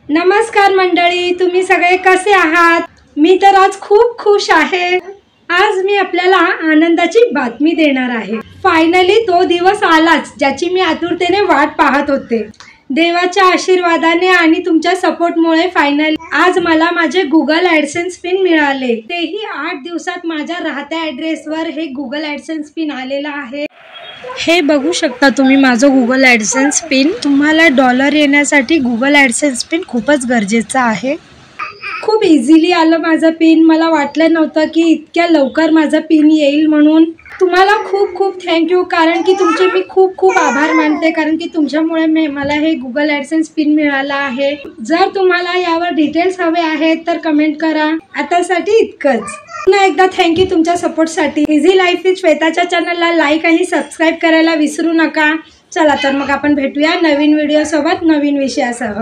नमस्कार मंडळी, तुम्ही सगळे कसे आहात? मी तर आज खूप खुश आहे। आज मी आपल्याला आनंदाची बातमी देणार आहे। फायनली तो दिवस आलाच ज्याची मी आतुरतेने वाट पाहत होते। देवाच्या आशीर्वादाने आणि तुमच्या सपोर्टमुळे फायनली आज मला माझे गुगल ॲडसेन्स पिन मिळाले। तेही 8 दिवसात माझ्या राहत्या ॲड्रेसवर हे गुगल ॲडसेन्स पिन आलेला आहे। हे बघू शकता तुम्ही माझं गुगल ॲडसेन्स पिन। तुम्हाला डॉलर येण्यासाठी गुगल ॲडसेन्स पिन खूपच गरजेचं आहे। खूप इझिली आलं माझं पिन। मला वाटलं नव्हतं की इतक्या लवकर माझं पिन येईल म्हणून। तुम्हाला खूप खूप थँक्यू, कारण की तुमचे मी खूप खूप आभार मानते, कारण की तुमच्यामुळे मला हे गुगल ॲडसेन्स पिन मिळाला आहे। जर तुम्हाला यावर डिटेल्स हवे आहेत तर कमेंट करा। आतासाठी इतकंच। पुन्हा एकदा थँक्यू तुमच्या सपोर्टसाठी। इझी लाईफ विथ श्वेताच्या चॅनलला लाईक आणि सबस्क्राईब करायला विसरू नका। चला तर मग आपण भेटूया नवीन व्हिडिओ सोबत, नवीन विषयासह।